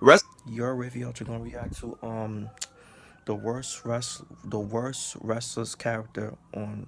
Your review, you're gonna react to the worst wrestler's character on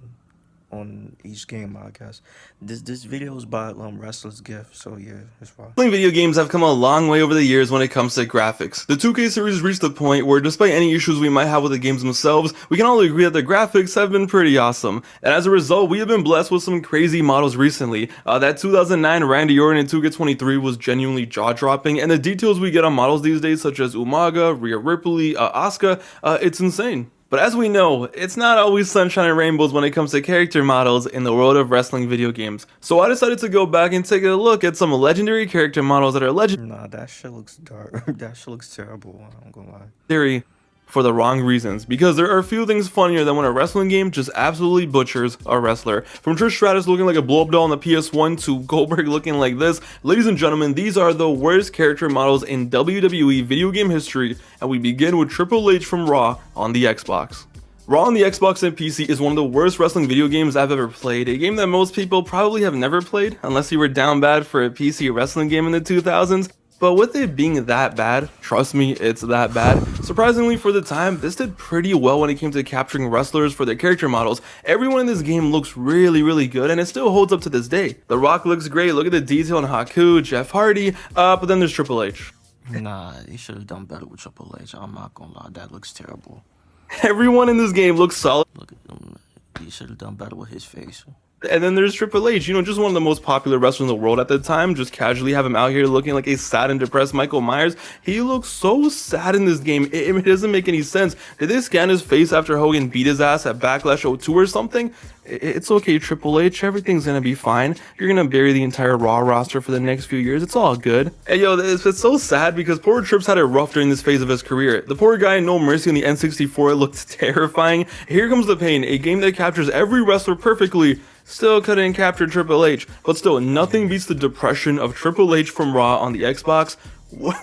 each game, I guess. This video is by Wrestler's Gift, so yeah, it's fine. Wrestling video games have come a long way over the years when it comes to graphics. The 2K series reached the point where, despite any issues we might have with the games themselves, we can all agree that the graphics have been pretty awesome. And as a result, we have been blessed with some crazy models recently. That 2009 Randy Orton in 2K23 was genuinely jaw-dropping, and the details we get on models these days, such as Umaga, Rhea Ripley, Asuka, it's insane. But as we know, it's not always sunshine and rainbows when it comes to character models in the world of wrestling video games. So I decided to go back and take a look at some legendary character models that are Nah, that shit looks dark. That shit looks terrible. I'm gonna lie. legendary for the wrong reasons, because there are few things funnier than when a wrestling game just absolutely butchers a wrestler. From Trish Stratus looking like a blow-up doll on the PS1 to Goldberg looking like this, ladies and gentlemen, these are the worst character models in WWE video game history, and we begin with Triple H from Raw on the Xbox. Raw on the Xbox and PC is one of the worst wrestling video games I've ever played, a game that most people probably have never played, unless you were down bad for a PC wrestling game in the 2000s. But with it being that bad, trust me, it's that bad. Surprisingly for the time, this did pretty well when it came to capturing wrestlers for their character models. Everyone in this game looks really good, and it still holds up to this day. The Rock looks great, look at the detail on Haku, Jeff Hardy, but then there's Triple H. Nah, they should have done better with Triple H. I'm not gonna lie, that looks terrible. Everyone in this game looks solid. Look at them. He should have done better with his face. And then there's Triple H, just one of the most popular wrestlers in the world at the time. Just casually have him out here looking like a sad and depressed Michael Myers. He looks so sad in this game. It doesn't make any sense. Did they scan his face after Hogan beat his ass at Backlash '02 or something? It's okay, Triple H. Everything's gonna be fine. You're gonna bury the entire Raw roster for the next few years. It's all good. Hey, yo, it's so sad because poor Trips had it rough during this phase of his career. The poor guy, No Mercy on the N64, looked terrifying. Here comes the pain. A game that captures every wrestler perfectly. Still couldn't capture Triple H, but still, nothing beats the depression of Triple H from Raw on the Xbox.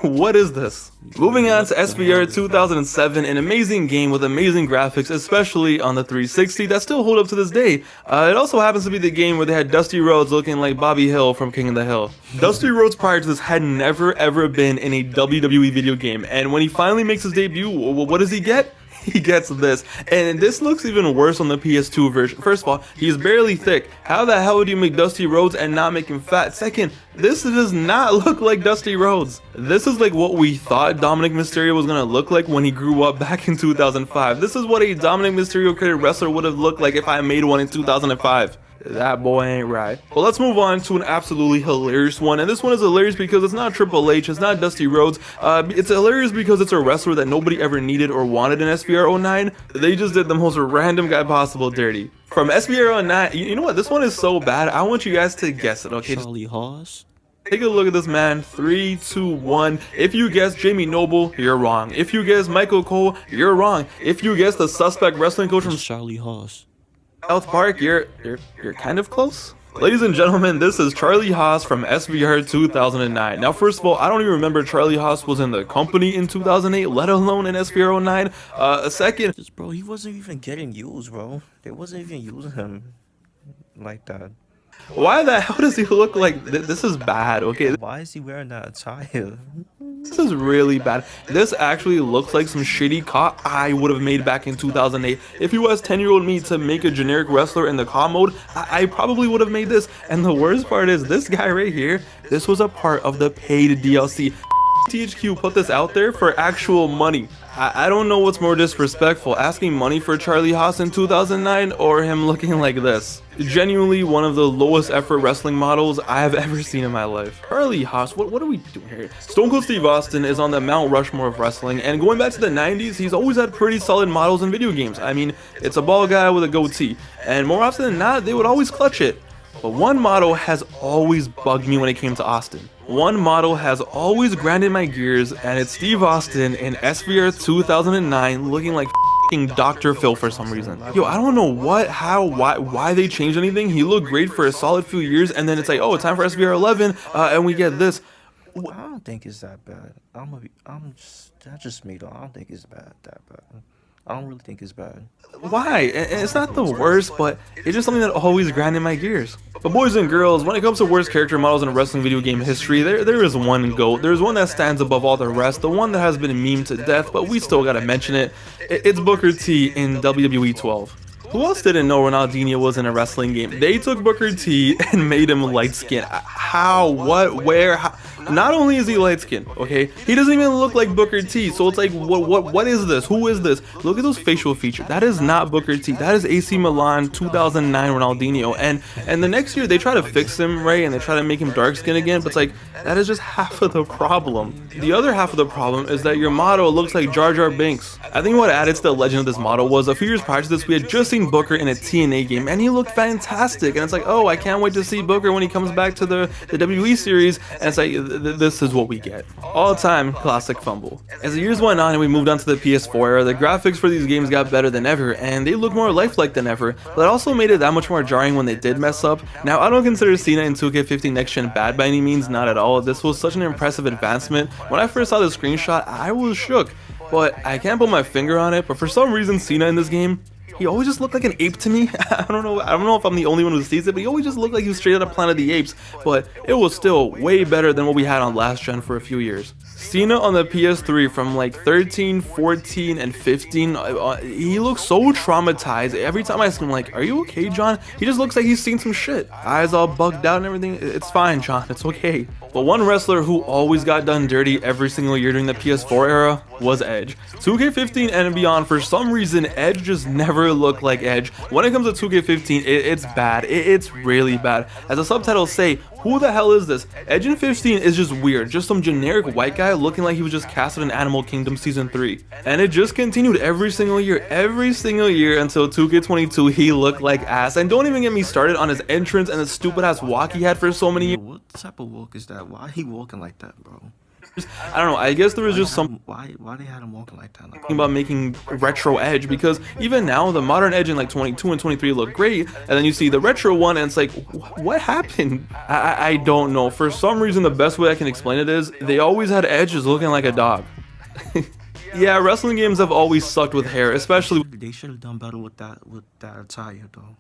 What is this? Moving on to SVR 2007, an amazing game with amazing graphics, especially on the 360, that still hold up to this day. It also happens to be the game where they had Dusty Rhodes looking like Bobby Hill from King of the Hill. Dusty Rhodes prior to this had never ever been in a WWE video game, and when he finally makes his debut, what does he get? He gets this, and this looks even worse on the PS2 version. First of all, he's barely thick. How the hell would you make Dusty Rhodes and not make him fat? Second, this does not look like Dusty Rhodes. This is like what we thought Dominic Mysterio was gonna look like when he grew up back in 2005. This is what a Dominic Mysterio created wrestler would have looked like if I made one in 2005. That boy ain't right. Well, let's move on to an absolutely hilarious one, and this one is hilarious because it's not Triple H, it's not Dusty Rhodes. It's hilarious because it's a wrestler that nobody ever needed or wanted in SVR 09. They just did the most random guy possible dirty. From SVR 09, you know what? This one is so bad. I want you guys to guess it. Okay, Charlie Haas. take a look at this man. 3, 2, 1. If you guess Jamie Noble, you're wrong. If you guess Michael Cole, you're wrong. If you guess the suspect wrestling coach from Charlie Haas. South Park, you're kind of close. Ladies and gentlemen, this is Charlie Haas from SVR 2009. Now, first of all, I don't even remember Charlie Haas was in the company in 2008, let alone in SVR 09. Second, Bro, he wasn't even getting used, bro. They wasn't even using him like that. why the hell does he look like this? Is bad, okay? Why is he wearing that attire? This is really bad. This actually looks like some shitty COD I would have made back in 2008. If you asked 10-year-old me to make a generic wrestler in the COD mode, I probably would have made this. And the worst part is, this guy right here, this was a part of the paid DLC. THQ put this out there for actual money. I don't know what's more disrespectful, asking money for Charlie Haas in 2009 or him looking like this. Genuinely one of the lowest effort wrestling models I have ever seen in my life. Charlie Haas, what are we doing here? Stone Cold Steve Austin is on the Mount Rushmore of wrestling, and going back to the 90s, he's always had pretty solid models in video games. I mean, it's a bald guy with a goatee, and more often than not, they would always clutch it. But one model has always bugged me when it came to Austin. One model has always grinded my gears, and it's Steve Austin in SVR 2009 looking like f***ing Dr. Phil for some reason. Yo, I don't know what, how, why they changed anything. He looked great for a solid few years, and then it's like, oh, it's time for SVR 11, and we get this. I don't think it's that bad. That's just me though. I don't think it's that bad. I don't really think it's bad. Why? And it's not the worst, but it's just something that always grinded my gears. But boys and girls, when it comes to worst character models in wrestling video game history, there is one GOAT. There's one that stands above all the rest, the one that has been memed to death, but we still gotta mention it. It's Booker T in WWE 12. Who else didn't know Ronaldinho was in a wrestling game? They took Booker T and made him light skinned. How? What? Where? How? Not only is he light skinned, okay, he doesn't even look like Booker T. So it's like, what is this? Who is this? Look at those facial features. That is not Booker T. That is AC Milan 2009 Ronaldinho. And the next year they try to fix him, right? And they try to make him dark skinned again. But it's like, that is just half of the problem. The other half of the problem is that your model looks like Jar Jar Binks. I think what added to the legend of this model was a few years prior to this, we had just seen Booker in a TNA game, and he looked fantastic. And it's like, oh, I can't wait to see Booker when he comes back to the WWE series. And it's like, this is what we get. All-time classic fumble. As the years went on and we moved on to the PS4 era, the graphics for these games got better than ever, and they look more lifelike than ever, but it also made it that much more jarring when they did mess up. Now, I don't consider Cena in 2K15 Next Gen bad by any means, not at all. This was such an impressive advancement. When I first saw the screenshot, I was shook, but I can't put my finger on it, but for some reason, Cena in this game, he always just looked like an ape to me. I don't know if I'm the only one who sees it, but he always just looked like he was straight out of Planet of the Apes. But it was still way better than what we had on last gen for a few years. Cena on the PS3 from like 13, 14, and 15, he looks so traumatized. Every time I see him, like, are you okay, John? He just looks like he's seen some shit. Eyes all bugged out and everything. It's fine, John. It's okay. But one wrestler who always got done dirty every single year during the PS4 era was Edge. 2K15 and beyond, for some reason, Edge just never looked like Edge. When it comes to 2K15, it's bad. It's really bad. As the subtitles say, who the hell is this? Edge in 15 is just weird. Just some generic white guy looking like he was just casted in Animal Kingdom Season 3. And it just continued every single year until 2K22 he looked like ass. And don't even get me started on his entrance and the stupid ass walk he had for so many years. What type of walk is that? Why he walking like that, bro? I don't know, I guess there was just some why they had him walking like that? Like, about making retro Edge, because even now the modern Edge in like 22 and 23 look great, and then you see the retro one and it's like, what happened? I don't know. For some reason, the best way I can explain it is they always had Edges looking like a dog. Yeah, wrestling games have always sucked with hair, especially they should have done better with that attire though.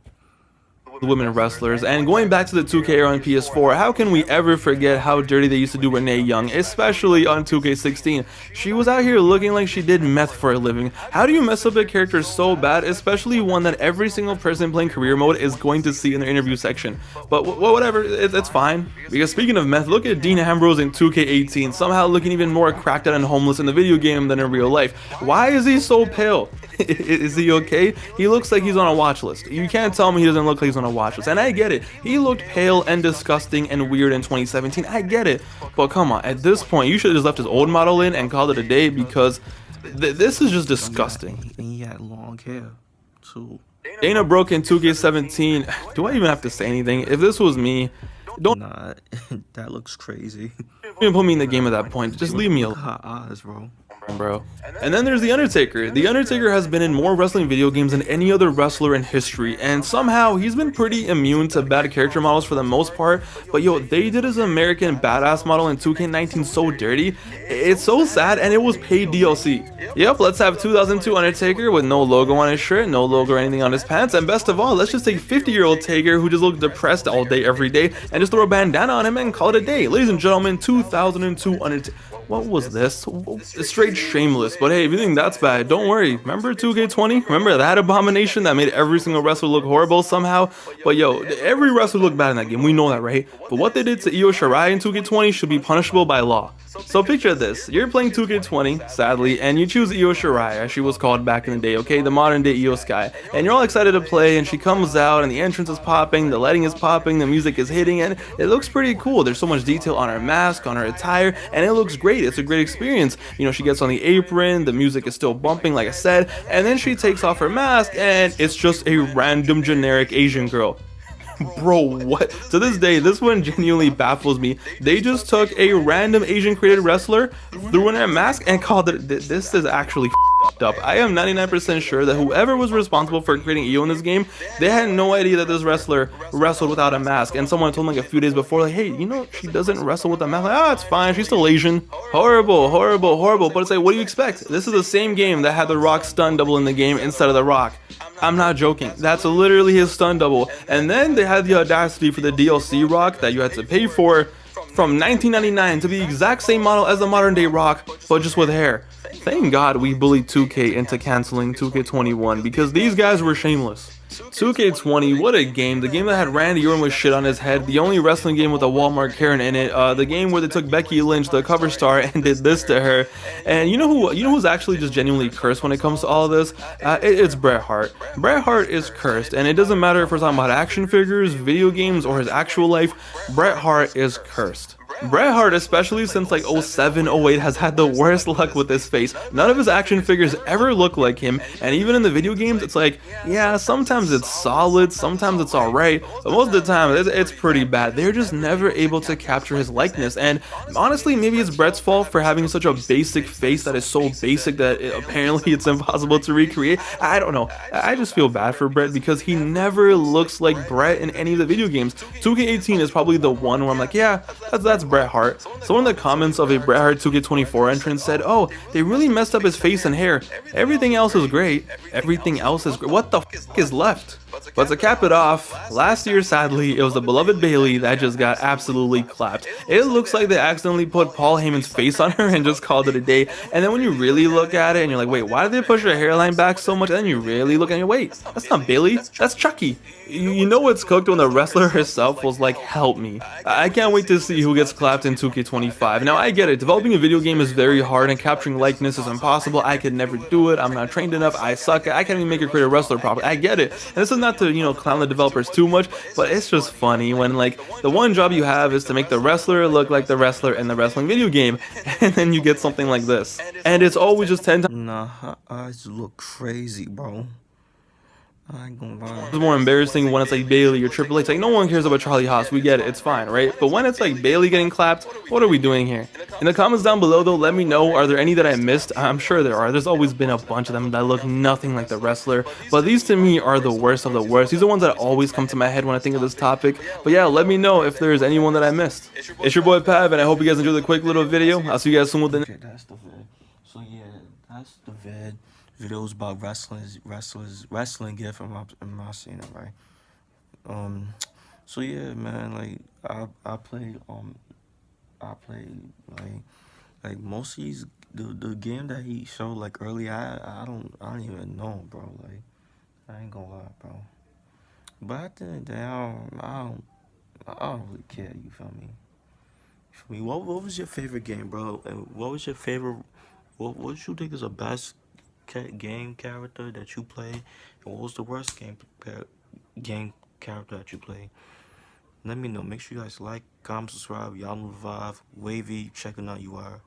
Women wrestlers. And going back to the 2K era on PS4, how can we ever forget how dirty they used to do Renee Young, especially on 2K16? She was out here looking like she did meth for a living. How do you mess up a character so bad, especially one that every single person playing career mode is going to see in their interview section? But whatever, it's fine. Because speaking of meth, look at Dean Ambrose in 2K18, somehow looking even more cracked out and homeless in the video game than in real life. Why is he so pale? Is he okay? He looks like he's on a watch list. You can't tell me he doesn't look like he's on a watch list. And I get it. He looked pale and disgusting and weird in 2017. I get it. But come on, at this point, you should have just left his old model in and called it a day, because this is just disgusting. And he had long hair, too. Dana Brooke in 2K17. Do I even have to say anything? If this was me, don't. Nah, that looks crazy. Even put me in the game at that point. Just leave me alone. Her eyes, bro. And then there's The Undertaker. The Undertaker has been in more wrestling video games than any other wrestler in history, and somehow he's been pretty immune to bad character models for the most part. But yo, they did his American Badass model in 2K19 so dirty. It's so sad, and it was paid DLC. Yep, let's have 2002 Undertaker with no logo on his shirt, no logo or anything on his pants, and best of all, let's just take 50-year-old Taker who just looked depressed all day every day and just throw a bandana on him and call it a day. Ladies and gentlemen, 2002 Undertaker. What was this? It's straight shameless. But hey, if you think that's bad, don't worry. Remember 2K20? Remember that abomination that made every single wrestler look horrible somehow? But yo, every wrestler looked bad in that game. We know that, right? But what they did to Shirai in 2K20 should be punishable by law. So picture this. You're playing 2K20, sadly, and you choose Shirai, as she was called back in the day, okay? The modern day Sky. And you're all excited to play, and she comes out, and the entrance is popping, the lighting is popping, the music is hitting, and it looks pretty cool. There's so much detail on her mask, on her attire, and it looks great. It's a great experience. You know, she gets on the apron, the music is still bumping, like I said, and then she takes off her mask, and it's just a random generic Asian girl. Bro, what? To this day, this one genuinely baffles me. They just took a random Asian created wrestler, threw in a mask, and called it. This is actually up. I am 99% sure that whoever was responsible for creating EO in this game, they had no idea that this wrestler wrestled without a mask. And someone told them like a few days before, like, hey, you know, she doesn't wrestle with a mask. Like, ah, it's fine. She's still Asian. Horrible, horrible, horrible. But it's like, what do you expect? This is the same game that had The Rock stun double in the game instead of The Rock. I'm not joking. That's literally his stun double. And then they had the audacity for the DLC Rock that you had to pay for from 1999 to be the exact same model as the modern day Rock, but just with hair. Thank God we bullied 2K into canceling 2K21 because these guys were shameless. 2K20, what a game. The game that had Randy Orton with shit on his head. The only wrestling game with a Walmart Karen in it. The game where they took Becky Lynch, the cover star, and did this to her. And you know who's actually just genuinely cursed when it comes to all of this? It's Bret Hart. Bret Hart is cursed, and it doesn't matter if we're talking about action figures, video games, or his actual life. Bret Hart is cursed. Bret Hart, especially since like 07, 08, has had the worst luck with his face. None of his action figures ever look like him, and even in the video games, it's like, yeah, sometimes it's solid, sometimes it's alright, but most of the time, it's pretty bad. They're just never able to capture his likeness, and honestly, maybe it's Bret's fault for having such a basic face that is so basic that apparently it's impossible to recreate. I don't know. I just feel bad for Bret because he never looks like Bret in any of the video games. 2K18 is probably the one where I'm like, yeah, that's Bret Hart. Someone in the comments of a Bret Hart 2K24 entrance said, oh, they really messed up his face and hair. Everything else is great. Everything else is great. What the f is left? But to cap it off, last year, sadly, it was the beloved Bayley that just got absolutely clapped. It looks like they accidentally put Paul Heyman's face on her and just called it a day. And then when you really look at it and you're like, wait, why did they push her hairline back so much? And then you really look and you wait, that's not Bayley, that's Chucky. You know what's cooked when the wrestler herself was like, help me. I can't wait to see who gets clapped in 2K25. Now I get it, developing a video game is very hard and capturing likeness is impossible. I could never do it, I'm not trained enough, I suck, I can't even make a creative wrestler properly. I get it. And this is not to, you know, clown the developers too much, but it's just funny when like the one job you have is to make the wrestler look like the wrestler in the wrestling video game, and then you get something like this. And it's always just 10 times Nah, her eyes look crazy, bro. I ain't gonna lie. more embarrassing when it's like Bayley or Triple H. Like, no one cares about Charlie Haas, we get it, it's fine, right? But when it's like Bayley getting clapped, what are we doing here? In the comments down below though, let me know, are there any that I missed? I'm sure there are. There's always been a bunch of them that look nothing like the wrestler, but these to me are the worst of the worst. These are the ones that always come to my head when I think of this topic. But yeah, let me know if there's anyone that I missed. It's your boy Pav, and I hope you guys enjoyed the quick little video. I'll see you guys soon with the Okay, that's the vid. So yeah, that's the vid. Videos about wrestling gear from my Cena, right? So yeah, man, like I played like most of these the game that he showed like earlier. I don't even know, bro. Like I ain't gonna lie, bro. But at the end of the day, I don't really care. You feel me? You feel me? What was your favorite game, bro? And what was your favorite? What did you think is the best game character that you play? And what was the worst game character that you play? Let me know. Make sure you guys like, comment, subscribe. Y'all know the vibe. Wavy, checking out you are.